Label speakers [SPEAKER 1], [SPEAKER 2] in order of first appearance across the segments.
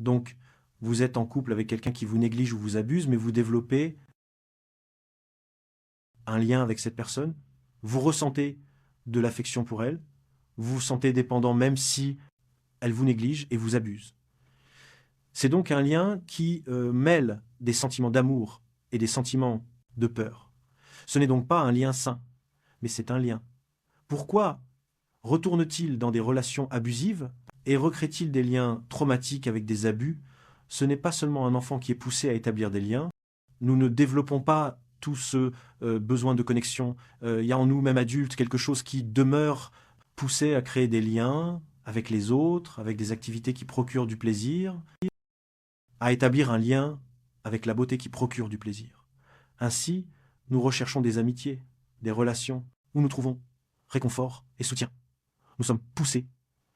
[SPEAKER 1] Donc, vous êtes en couple avec quelqu'un qui vous néglige ou vous abuse, mais vous développez un lien avec cette personne. Vous ressentez de l'affection pour elle. Vous vous sentez dépendant même si elle vous néglige et vous abuse. C'est donc un lien qui mêle des sentiments d'amour et des sentiments de peur. Ce n'est donc pas un lien sain, mais c'est un lien. Pourquoi retourne-t-il dans des relations abusives et recrée-t-il des liens traumatiques avec des abus? Ce n'est pas seulement un enfant qui est poussé à établir des liens. Nous ne développons pas tout ce besoin de connexion. Il y a en nous, même adultes, quelque chose qui demeure poussé à créer des liens avec les autres, avec des activités qui procurent du plaisir, à établir un lien avec la beauté qui procure du plaisir. Ainsi, nous recherchons des amitiés, des relations où nous trouvons réconfort et soutien. Nous sommes poussés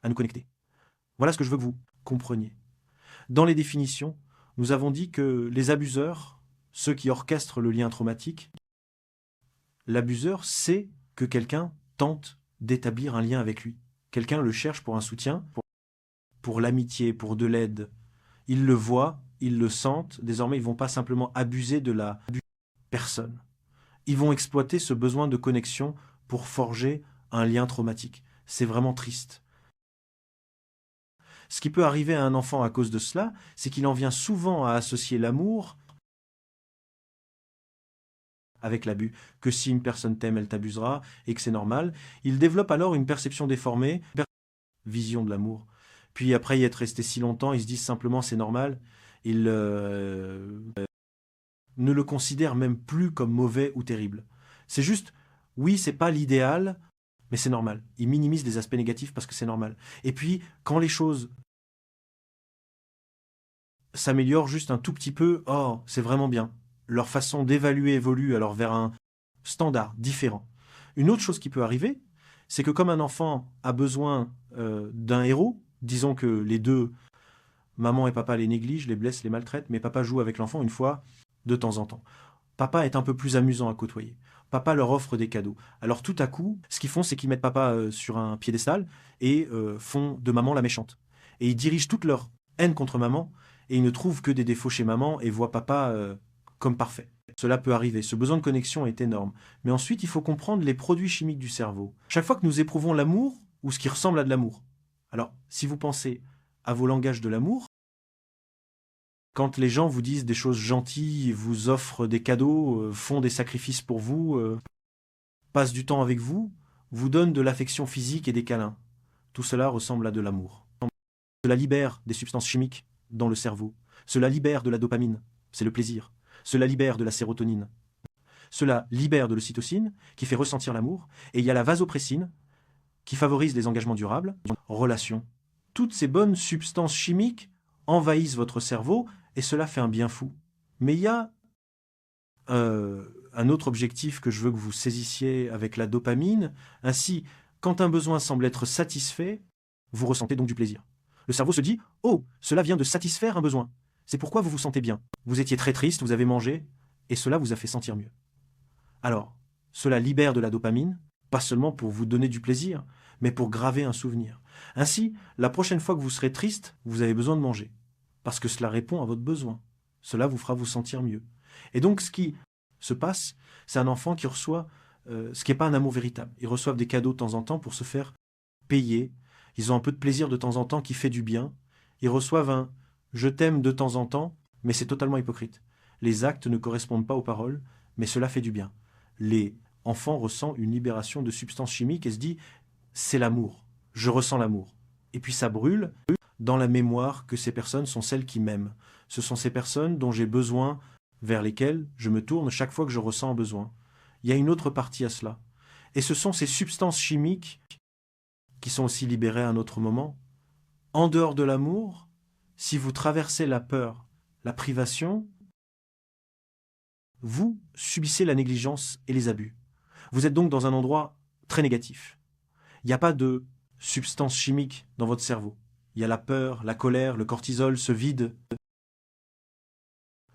[SPEAKER 1] à nous connecter. Voilà ce que je veux que vous compreniez. Dans les définitions, nous avons dit que les abuseurs, ceux qui orchestrent le lien traumatique, l'abuseur sait que quelqu'un tente d'établir un lien avec lui. Quelqu'un le cherche pour un soutien, pour l'amitié, pour de l'aide. Ils le voient, ils le sentent. Désormais, ils ne vont pas simplement abuser de la personne. Ils vont exploiter ce besoin de connexion pour forger un lien traumatique. C'est vraiment triste. Ce qui peut arriver à un enfant à cause de cela, c'est qu'il en vient souvent à associer l'amour avec l'abus, que si une personne t'aime, elle t'abusera, et que c'est normal. Il développe alors une perception déformée, vision de l'amour. Puis après y être resté si longtemps, ils se disent simplement c'est normal. Ils ne le considèrent même plus comme mauvais ou terrible. C'est juste, oui, c'est pas l'idéal, mais c'est normal. Ils minimisent les aspects négatifs parce que c'est normal. Et puis, quand les choses s'améliorent juste un tout petit peu, oh, c'est vraiment bien. Leur façon d'évaluer évolue alors vers un standard différent. Une autre chose qui peut arriver, c'est que comme un enfant a besoin d'un héros, disons que les deux, maman et papa les négligent, les blessent, les maltraitent, mais papa joue avec l'enfant une fois de temps en temps. Papa est un peu plus amusant à côtoyer. Papa leur offre des cadeaux. Alors tout à coup, ce qu'ils font, c'est qu'ils mettent papa sur un piédestal et font de maman la méchante. Et ils dirigent toute leur haine contre maman et ils ne trouvent que des défauts chez maman et voient papa comme parfait. Cela peut arriver, ce besoin de connexion est énorme. Mais ensuite, il faut comprendre les produits chimiques du cerveau. Chaque fois que nous éprouvons l'amour, ou ce qui ressemble à de l'amour. Alors, si vous pensez à vos langages de l'amour, quand les gens vous disent des choses gentilles, vous offrent des cadeaux, font des sacrifices pour vous, passent du temps avec vous, vous donnent de l'affection physique et des câlins. Tout cela ressemble à de l'amour. Cela libère des substances chimiques dans le cerveau. Cela libère de la dopamine, c'est le plaisir. Cela libère de la sérotonine. Cela libère de l'ocytocine, qui fait ressentir l'amour. Et il y a la vasopressine, qui favorise les engagements durables, relations. Toutes ces bonnes substances chimiques envahissent votre cerveau et cela fait un bien fou. Mais il y a un autre objectif que je veux que vous saisissiez avec la dopamine. Ainsi, quand un besoin semble être satisfait, vous ressentez donc du plaisir. Le cerveau se dit « Oh, cela vient de satisfaire un besoin. C'est pourquoi vous vous sentez bien. Vous étiez très triste, vous avez mangé, et cela vous a fait sentir mieux. » Alors, cela libère de la dopamine, pas seulement pour vous donner du plaisir, mais pour graver un souvenir. Ainsi, la prochaine fois que vous serez triste, vous avez besoin de manger, parce que cela répond à votre besoin. Cela vous fera vous sentir mieux. Et donc, ce qui se passe, c'est un enfant qui reçoit ce qui n'est pas un amour véritable. Ils reçoivent des cadeaux de temps en temps pour se faire payer. Ils ont un peu de plaisir de temps en temps qui fait du bien. Ils reçoivent un « je t'aime » de temps en temps, mais c'est totalement hypocrite. Les actes ne correspondent pas aux paroles, mais cela fait du bien. Les enfants ressentent une libération de substances chimiques et se disent « c'est l'amour, je ressens l'amour ». Et puis ça brûle dans la mémoire que ces personnes sont celles qui m'aiment. Ce sont ces personnes dont j'ai besoin, vers lesquelles je me tourne chaque fois que je ressens un besoin. Il y a une autre partie à cela. Et ce sont ces substances chimiques qui sont aussi libérées à un autre moment. En dehors de l'amour, si vous traversez la peur, la privation, vous subissez la négligence et les abus. Vous êtes donc dans un endroit très négatif. Il n'y a pas de substances chimiques dans votre cerveau. Il y a la peur, la colère, le cortisol, ce vide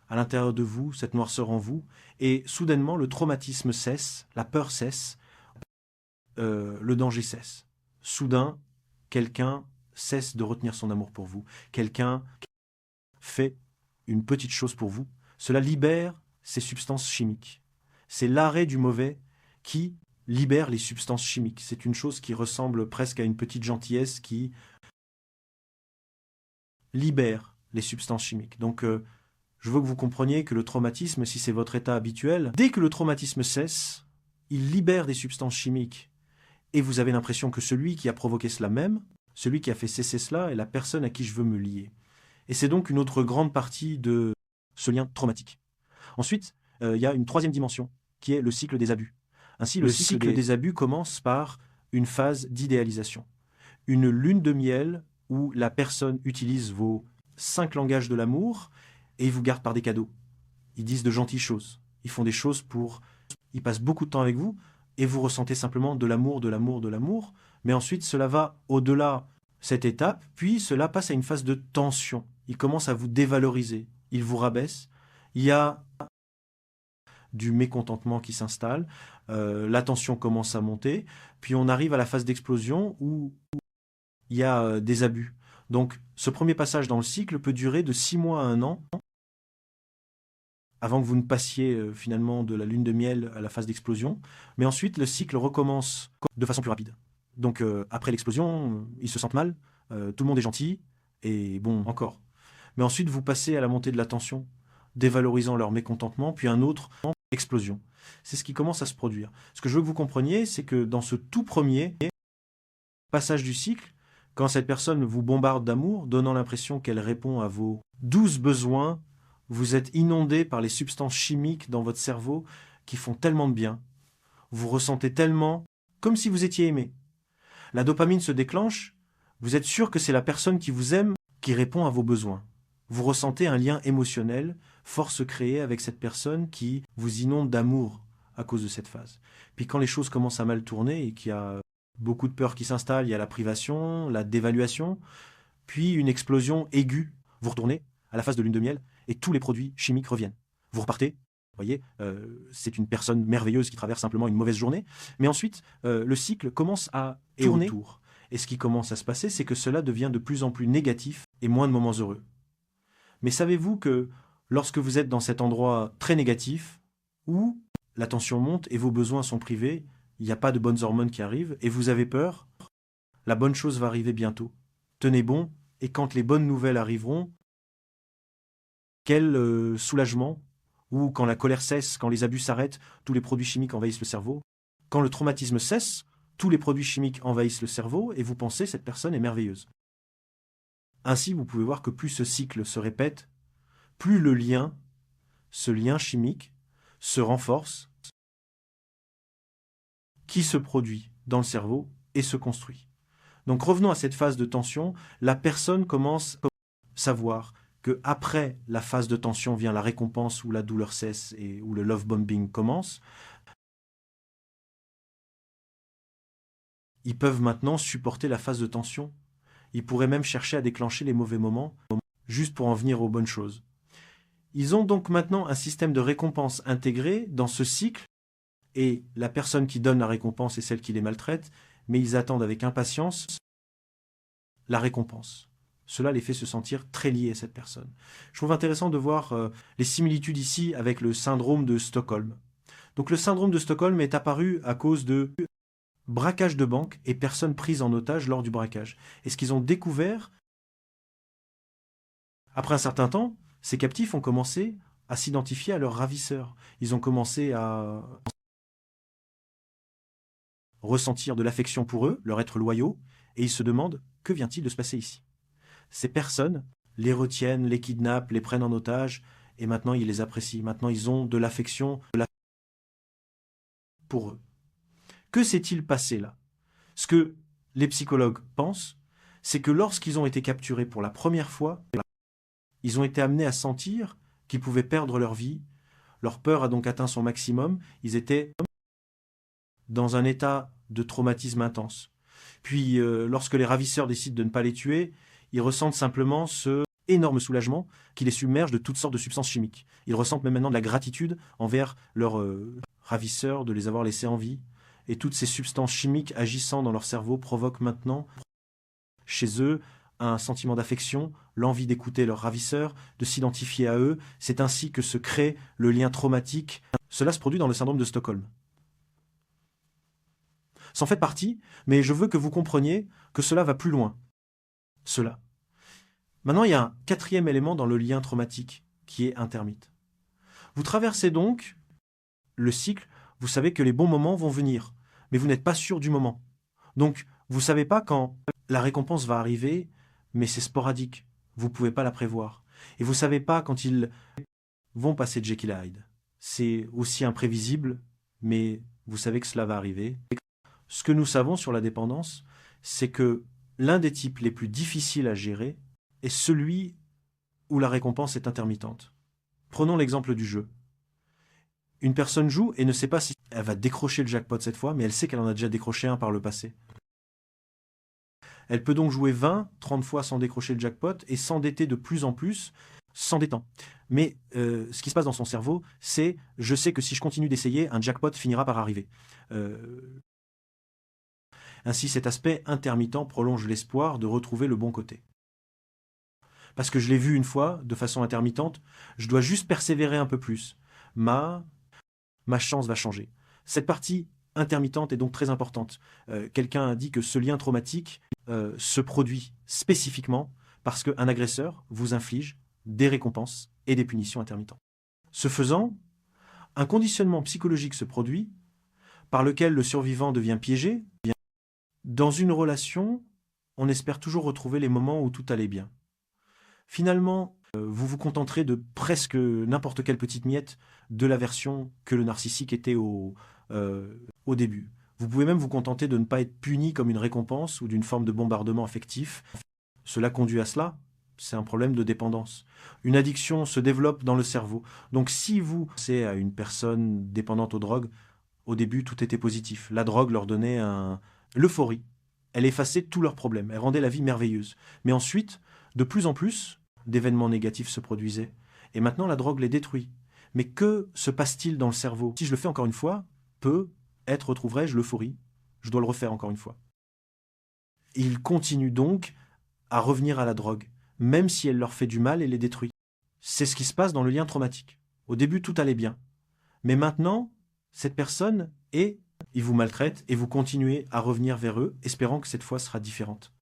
[SPEAKER 1] à l'intérieur de vous, cette noirceur en vous, et soudainement le traumatisme cesse, la peur cesse, le danger cesse. Soudain, quelqu'un cesse de retenir son amour pour vous. Quelqu'un fait une petite chose pour vous. Cela libère ces substances chimiques. C'est l'arrêt du mauvais qui libère les substances chimiques. C'est une chose qui ressemble presque à une petite gentillesse qui libère les substances chimiques. Donc, je veux que vous compreniez que le traumatisme, si c'est votre état habituel, dès que le traumatisme cesse, il libère des substances chimiques. Et vous avez l'impression que celui qui a provoqué cela même, celui qui a fait cesser cela, est la personne à qui je veux me lier. Et c'est donc une autre grande partie de ce lien traumatique. Ensuite, il y a une troisième dimension, qui est le cycle des abus. Ainsi, le cycle des abus commence par une phase d'idéalisation. Une lune de miel où la personne utilise vos 5 langages de l'amour et ils vous gardent par des cadeaux. Ils disent de gentilles choses. Ils font des choses pour... Ils passent beaucoup de temps avec vous et vous ressentez simplement de l'amour, de l'amour, de l'amour. Mais ensuite, cela va au-delà cette étape, puis cela passe à une phase de tension. Ils commencent à vous dévaloriser. Ils vous rabaissent. Il y a du mécontentement qui s'installe. La tension commence à monter. Puis on arrive à la phase d'explosion où il y a des abus. Donc, ce premier passage dans le cycle peut durer de 6 mois à 1 an avant que vous ne passiez finalement de la lune de miel à la phase d'explosion. Mais ensuite, le cycle recommence de façon plus rapide. Donc, après l'explosion, ils se sentent mal, tout le monde est gentil, et bon, encore. Mais ensuite, vous passez à la montée de la tension, dévalorisant leur mécontentement, puis un autre, explosion. C'est ce qui commence à se produire. Ce que je veux que vous compreniez, c'est que dans ce tout premier passage du cycle, quand cette personne vous bombarde d'amour, donnant l'impression qu'elle répond à vos 12 besoins, vous êtes inondé par les substances chimiques dans votre cerveau qui font tellement de bien. Vous ressentez tellement comme si vous étiez aimé. La dopamine se déclenche, vous êtes sûr que c'est la personne qui vous aime qui répond à vos besoins. Vous ressentez un lien émotionnel fort se créer avec cette personne qui vous inonde d'amour à cause de cette phase. Puis quand les choses commencent à mal tourner et qu'il y a beaucoup de peur qui s'installe, il y a la privation, la dévaluation, puis une explosion aiguë. Vous retournez à la phase de lune de miel et tous les produits chimiques reviennent. Vous repartez, vous voyez, c'est une personne merveilleuse qui traverse simplement une mauvaise journée, mais ensuite, le cycle commence à tourner autour. Et ce qui commence à se passer, c'est que cela devient de plus en plus négatif et moins de moments heureux. Mais savez-vous que lorsque vous êtes dans cet endroit très négatif, où la tension monte et vos besoins sont privés, il n'y a pas de bonnes hormones qui arrivent, et vous avez peur, la bonne chose va arriver bientôt. Tenez bon, et quand les bonnes nouvelles arriveront, quel soulagement, ou quand la colère cesse, quand les abus s'arrêtent, tous les produits chimiques envahissent le cerveau. Quand le traumatisme cesse, tous les produits chimiques envahissent le cerveau, et vous pensez cette personne est merveilleuse. Ainsi, vous pouvez voir que plus ce cycle se répète, plus le lien, ce lien chimique, se renforce, qui se produit dans le cerveau et se construit. Donc revenons à cette phase de tension, la personne commence à savoir qu'après la phase de tension vient la récompense où la douleur cesse et où le love bombing commence. Ils peuvent maintenant supporter la phase de tension. Ils pourraient même chercher à déclencher les mauvais moments, juste pour en venir aux bonnes choses. Ils ont donc maintenant un système de récompense intégré dans ce cycle, et la personne qui donne la récompense est celle qui les maltraite, mais ils attendent avec impatience la récompense. Cela les fait se sentir très liés à cette personne. Je trouve intéressant de voir les similitudes ici avec le syndrome de Stockholm. Donc le syndrome de Stockholm est apparu à cause de braquage de banque et personnes prises en otage lors du braquage. Et ce qu'ils ont découvert, après un certain temps, ces captifs ont commencé à s'identifier à leurs ravisseurs. Ils ont commencé à ressentir de l'affection pour eux, leur être loyaux, et ils se demandent que vient-il de se passer ici. Ces personnes les retiennent, les kidnappent, les prennent en otage, et maintenant ils les apprécient. Maintenant ils ont de l'affection pour eux. Que s'est-il passé là? Ce que les psychologues pensent, c'est que lorsqu'ils ont été capturés pour la première fois, ils ont été amenés à sentir qu'ils pouvaient perdre leur vie. Leur peur a donc atteint son maximum. Ils étaient dans un état de traumatisme intense. Puis, lorsque les ravisseurs décident de ne pas les tuer, ils ressentent simplement ce énorme soulagement qui les submerge de toutes sortes de substances chimiques. Ils ressentent même maintenant de la gratitude envers leurs ravisseurs de les avoir laissés en vie. Et toutes ces substances chimiques agissant dans leur cerveau provoquent maintenant chez eux un sentiment d'affection, l'envie d'écouter leurs ravisseurs, de s'identifier à eux. C'est ainsi que se crée le lien traumatique. Cela se produit dans le syndrome de Stockholm. Ça en fait partie, mais je veux que vous compreniez que cela va plus loin. Cela. Maintenant, il y a un quatrième élément dans le lien traumatique, qui est intermittent. Vous traversez donc le cycle, vous savez que les bons moments vont venir, mais vous n'êtes pas sûr du moment. Donc, vous ne savez pas quand la récompense va arriver, mais c'est sporadique. Vous ne pouvez pas la prévoir. Et vous ne savez pas quand ils vont passer Jekyll et Hyde. C'est aussi imprévisible, mais vous savez que cela va arriver. Ce que nous savons sur la dépendance, c'est que l'un des types les plus difficiles à gérer est celui où la récompense est intermittente. Prenons l'exemple du jeu. Une personne joue et ne sait pas si elle va décrocher le jackpot cette fois, mais elle sait qu'elle en a déjà décroché un par le passé. Elle peut donc jouer 20, 30 fois sans décrocher le jackpot et s'endetter de plus en plus, s'endettant. Mais ce qui se passe dans son cerveau, c'est « je sais que si je continue d'essayer, un jackpot finira par arriver ». Ainsi, cet aspect intermittent prolonge l'espoir de retrouver le bon côté. Parce que je l'ai vu une fois, de façon intermittente, je dois juste persévérer un peu plus. Ma chance va changer. Cette partie intermittente est donc très importante. Quelqu'un a dit que ce lien traumatique se produit spécifiquement parce qu'un agresseur vous inflige des récompenses et des punitions intermittentes. Ce faisant, un conditionnement psychologique se produit par lequel le survivant devient piégé. Dans une relation, on espère toujours retrouver les moments où tout allait bien. Finalement, vous vous contenterez de presque n'importe quelle petite miette de la version que le narcissique était au début. Vous pouvez même vous contenter de ne pas être puni comme une récompense ou d'une forme de bombardement affectif. Cela conduit à cela. C'est un problème de dépendance. Une addiction se développe dans le cerveau. Donc si vous pensez à une personne dépendante aux drogues, au début tout était positif. La drogue leur donnait l'euphorie. Elle effaçait tous leurs problèmes. Elle rendait la vie merveilleuse. Mais ensuite, de plus en plus, d'événements négatifs se produisaient. Et maintenant, la drogue les détruit. Mais que se passe-t-il dans le cerveau? Si je le fais encore une fois, peut-être retrouverai-je l'euphorie. Je dois le refaire encore une fois. Ils continuent donc à revenir à la drogue, même si elle leur fait du mal et les détruit. C'est ce qui se passe dans le lien traumatique. Au début, tout allait bien. Mais maintenant, cette personne ils vous maltraitent et vous continuez à revenir vers eux, espérant que cette fois sera différente.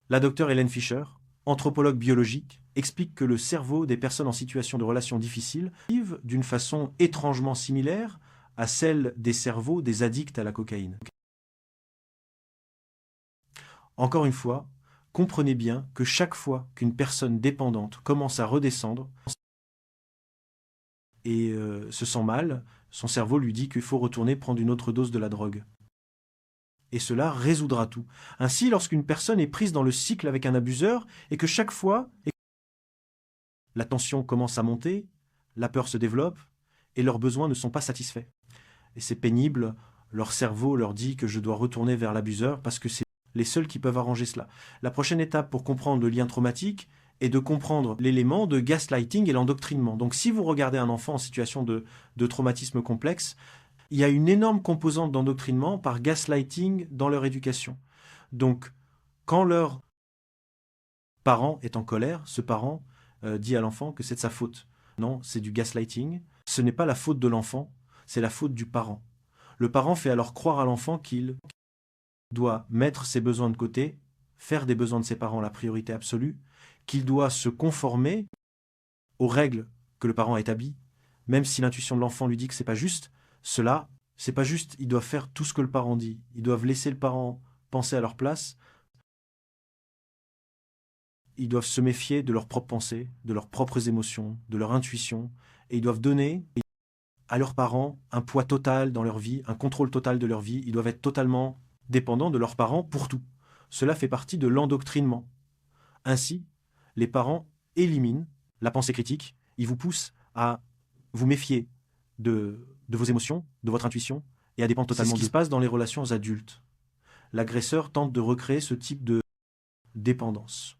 [SPEAKER 1] La docteure Hélène Fischer, anthropologue biologique, explique que le cerveau des personnes en situation de relations difficiles vivent d'une façon étrangement similaire à celle des cerveaux des addicts à la cocaïne. Encore une fois, comprenez bien que chaque fois qu'une personne dépendante commence à redescendre et se sent mal, son cerveau lui dit qu'il faut retourner prendre une autre dose de la drogue. Et cela résoudra tout. Ainsi, lorsqu'une personne est prise dans le cycle avec un abuseur et que chaque fois, la tension commence à monter, la peur se développe et leurs besoins ne sont pas satisfaits. Et c'est pénible, leur cerveau leur dit que je dois retourner vers l'abuseur parce que c'est les seuls qui peuvent arranger cela. La prochaine étape pour comprendre le lien traumatique est de comprendre l'élément de gaslighting et l'endoctrinement. Donc si vous regardez un enfant en situation de traumatisme complexe, il y a une énorme composante d'endoctrinement par gaslighting dans leur éducation. Donc, quand leur parent est en colère, ce parent dit à l'enfant que c'est de sa faute. Non, c'est du gaslighting. Ce n'est pas la faute de l'enfant, c'est la faute du parent. Le parent fait alors croire à l'enfant qu'il doit mettre ses besoins de côté, faire des besoins de ses parents la priorité absolue, qu'il doit se conformer aux règles que le parent a établies, même si l'intuition de l'enfant lui dit que c'est pas juste. Cela, c'est pas juste, ils doivent faire tout ce que le parent dit. Ils doivent laisser le parent penser à leur place. Ils doivent se méfier de leurs propres pensées, de leurs propres émotions, de leur intuition. Et ils doivent donner à leurs parents un poids total dans leur vie, un contrôle total de leur vie. Ils doivent être totalement dépendants de leurs parents pour tout. Cela fait partie de l'endoctrinement. Ainsi, les parents éliminent la pensée critique. Ils vous poussent à vous méfier de vos émotions, de votre intuition, et à dépendre totalement de... C'est ce qui se passe dans les relations adultes. L'agresseur tente de recréer ce type de dépendance.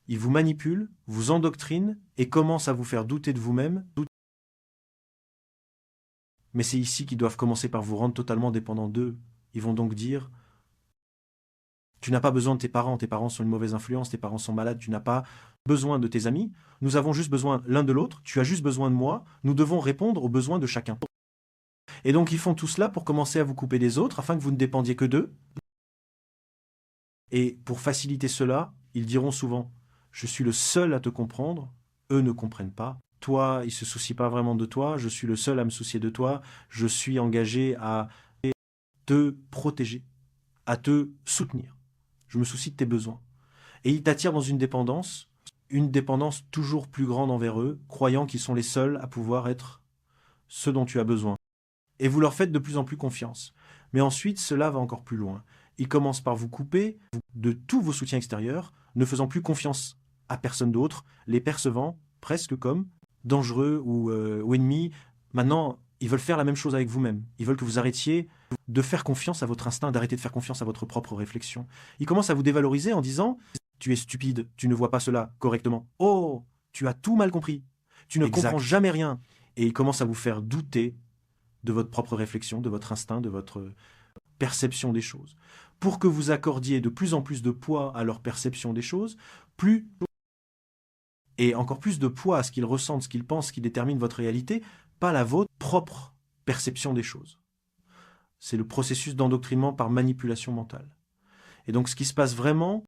[SPEAKER 1] Il vous manipule, vous endoctrine et commence à vous faire douter de vous-même. Mais c'est ici qu'ils doivent commencer par vous rendre totalement dépendant d'eux. Ils vont donc dire Tu n'as pas besoin de tes parents sont une mauvaise influence, tes parents sont malades, tu n'as pas besoin de tes amis. Nous avons juste besoin l'un de l'autre, tu as juste besoin de moi, nous devons répondre aux besoins de chacun. Et donc ils font tout cela pour commencer à vous couper des autres, afin que vous ne dépendiez que d'eux. Et pour faciliter cela, ils diront souvent « Je suis le seul à te comprendre, eux ne comprennent pas. Toi, ils ne se soucient pas vraiment de toi, je suis le seul à me soucier de toi, je suis engagé à te protéger, à te soutenir. Je me soucie de tes besoins. » Et ils t'attirent dans une dépendance toujours plus grande envers eux, croyant qu'ils sont les seuls à pouvoir être ce dont tu as besoin. Et vous leur faites de plus en plus confiance. Mais ensuite, cela va encore plus loin. Ils commencent par vous couper de tous vos soutiens extérieurs, ne faisant plus confiance à personne d'autre, les percevant presque comme dangereux ou ennemis. Maintenant, ils veulent faire la même chose avec vous-même. Ils veulent que vous arrêtiez de faire confiance à votre instinct, d'arrêter de faire confiance à votre propre réflexion. Ils commencent à vous dévaloriser en disant « Tu es stupide, tu ne vois pas cela correctement. Oh, tu as tout mal compris. Tu ne comprends jamais rien. » Et ils commencent à vous faire douter de votre propre réflexion, de votre instinct, de votre perception des choses. Pour que vous accordiez de plus en plus de poids à leur perception des choses, et encore plus de poids à ce qu'ils ressentent, ce qu'ils pensent, ce qui détermine votre réalité, pas la vôtre propre perception des choses. C'est le processus d'endoctrinement par manipulation mentale. Et donc ce qui se passe vraiment,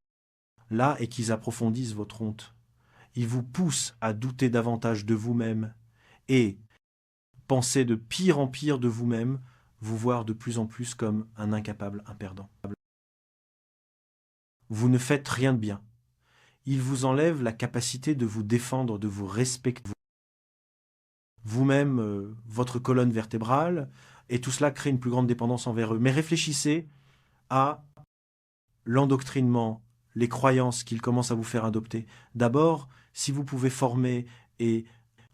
[SPEAKER 1] là, est qu'ils approfondissent votre honte. Ils vous poussent à douter davantage de vous-même et penser de pire en pire de vous-même, vous voir de plus en plus comme un incapable, un perdant. Vous ne faites rien de bien. Ils vous enlèvent la capacité de vous défendre, de vous respecter. Vous-même, votre colonne vertébrale, et tout cela crée une plus grande dépendance envers eux. Mais réfléchissez à l'endoctrinement, les croyances qu'ils commencent à vous faire adopter. D'abord, si vous pouvez former et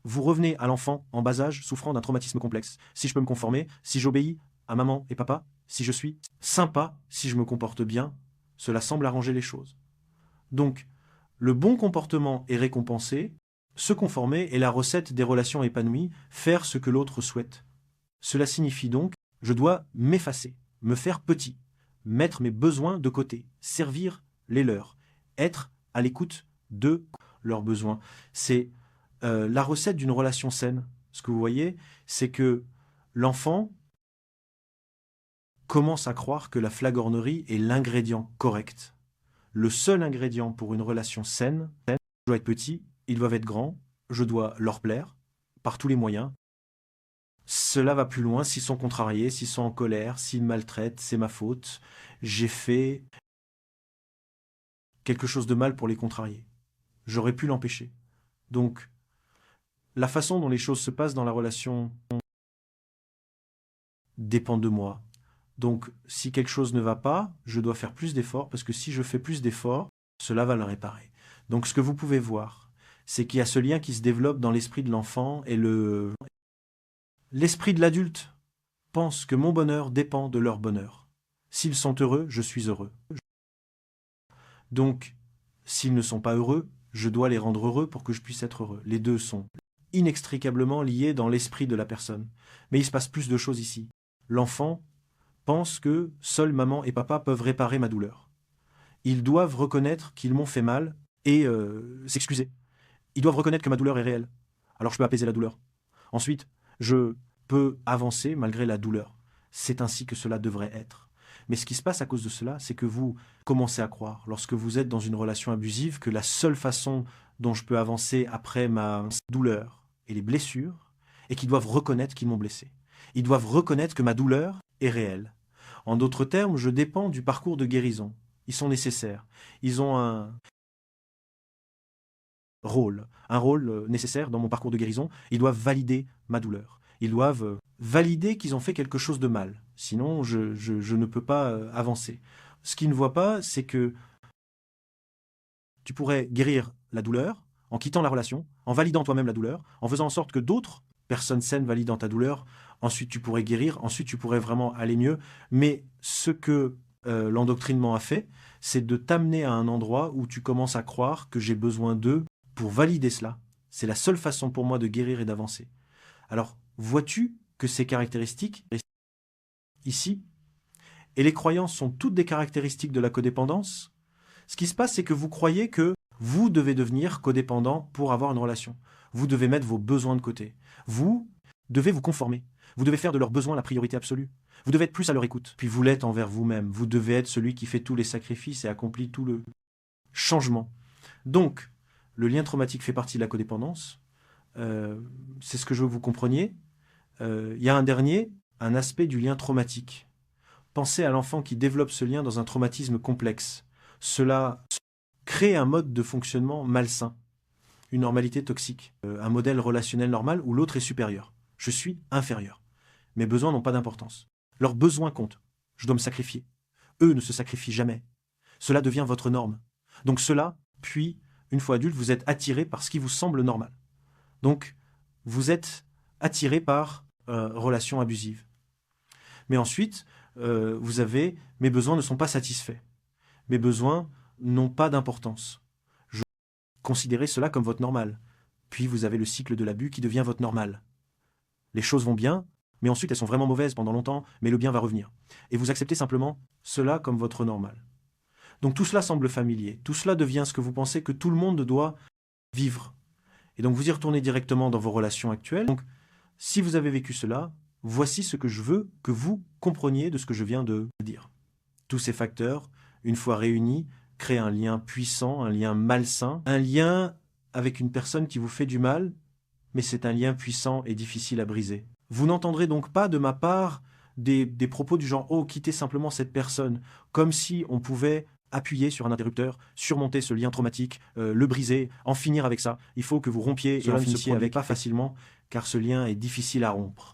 [SPEAKER 1] vous revenez à l'enfant en bas âge souffrant d'un traumatisme complexe. Si je peux me conformer, si j'obéis à maman et papa, si je suis sympa, si je me comporte bien, cela semble arranger les choses. Donc, le bon comportement est récompensé, se conformer est la recette des relations épanouies, faire ce que l'autre souhaite. Cela signifie donc, je dois m'effacer, me faire petit, mettre mes besoins de côté, servir les leurs, être à l'écoute de leurs besoins. C'est la recette d'une relation saine. Ce que vous voyez, c'est que l'enfant commence à croire que la flagornerie est l'ingrédient correct. Le seul ingrédient pour une relation saine, je dois être petit, ils doivent être grands, je dois leur plaire, par tous les moyens. Cela va plus loin, s'ils sont contrariés, s'ils sont en colère, s'ils maltraitent, c'est ma faute. J'ai fait quelque chose de mal pour les contrarier. J'aurais pu l'empêcher. Donc, la façon dont les choses se passent dans la relation dépend de moi. Donc, si quelque chose ne va pas, je dois faire plus d'efforts, parce que si je fais plus d'efforts, cela va le réparer. Donc, ce que vous pouvez voir, c'est qu'il y a ce lien qui se développe dans l'esprit de l'enfant et l'esprit de l'adulte pense que mon bonheur dépend de leur bonheur. S'ils sont heureux, je suis heureux. Donc, s'ils ne sont pas heureux, je dois les rendre heureux pour que je puisse être heureux. Les deux sont inextricablement liés dans l'esprit de la personne. Mais il se passe plus de choses ici. L'enfant pense que seuls maman et papa peuvent réparer ma douleur. Ils doivent reconnaître qu'ils m'ont fait mal et s'excuser. Ils doivent reconnaître que ma douleur est réelle. Alors je peux apaiser la douleur. Ensuite, je peux avancer malgré la douleur. C'est ainsi que cela devrait être. Mais ce qui se passe à cause de cela, c'est que vous commencez à croire, lorsque vous êtes dans une relation abusive, que la seule façon dont je peux avancer après ma douleur et les blessures est qu'ils doivent reconnaître qu'ils m'ont blessé. Ils doivent reconnaître que ma douleur est réelle. En d'autres termes, je dépends du parcours de guérison. Ils sont nécessaires. Ils ont un rôle nécessaire dans mon parcours de guérison. Ils doivent valider ma douleur. Ils doivent valider qu'ils ont fait quelque chose de mal. Sinon, je ne peux pas avancer. Ce qu'ils ne voient pas, c'est que tu pourrais guérir la douleur en quittant la relation, en validant toi-même la douleur, en faisant en sorte que d'autres personnes saines valident ta douleur. Ensuite, tu pourrais guérir. Ensuite, tu pourrais vraiment aller mieux. Mais ce que l'endoctrinement a fait, c'est de t'amener à un endroit où tu commences à croire que j'ai besoin d'eux pour valider cela. C'est la seule façon pour moi de guérir et d'avancer. Alors, vois-tu que ces caractéristiques, ici, et les croyances sont toutes des caractéristiques de la codépendance, ce qui se passe, c'est que vous croyez que vous devez devenir codépendant pour avoir une relation. Vous devez mettre vos besoins de côté. Vous devez vous conformer. Vous devez faire de leurs besoins la priorité absolue. Vous devez être plus à leur écoute. Puis vous l'êtes envers vous-même. Vous devez être celui qui fait tous les sacrifices et accomplit tout le changement. Donc, le lien traumatique fait partie de la codépendance. C'est ce que je veux que vous compreniez. Il y a un aspect du lien traumatique. Pensez à l'enfant qui développe ce lien dans un traumatisme complexe. Cela crée un mode de fonctionnement malsain, une normalité toxique, un modèle relationnel normal où l'autre est supérieur. Je suis inférieur. Mes besoins n'ont pas d'importance. Leurs besoins comptent. Je dois me sacrifier. Eux ne se sacrifient jamais. Cela devient votre norme. Donc cela, puis, une fois adulte, vous êtes attiré par ce qui vous semble normal. Donc, vous êtes attiré par relations abusives. Mais ensuite, vous avez « mes besoins ne sont pas satisfaits ». Mes besoins n'ont pas d'importance. Je considérez cela comme votre normal. Puis vous avez le cycle de l'abus qui devient votre normal. Les choses vont bien, mais ensuite elles sont vraiment mauvaises pendant longtemps, mais le bien va revenir. Et vous acceptez simplement cela comme votre normal. Donc tout cela semble familier. Tout cela devient ce que vous pensez que tout le monde doit vivre. Et donc vous y retournez directement dans vos relations actuelles. Donc si vous avez vécu cela, voici ce que je veux que vous compreniez de ce que je viens de dire. Tous ces facteurs, une fois réunis, créent un lien puissant, un lien malsain, un lien avec une personne qui vous fait du mal, mais c'est un lien puissant et difficile à briser. Vous n'entendrez donc pas de ma part des propos du genre « Oh, quittez simplement cette personne », comme si on pouvait appuyer sur un interrupteur, surmonter ce lien traumatique, le briser, en finir avec ça. Il faut que vous rompiez et en finissiez avec pas facilement, car ce lien est difficile à rompre.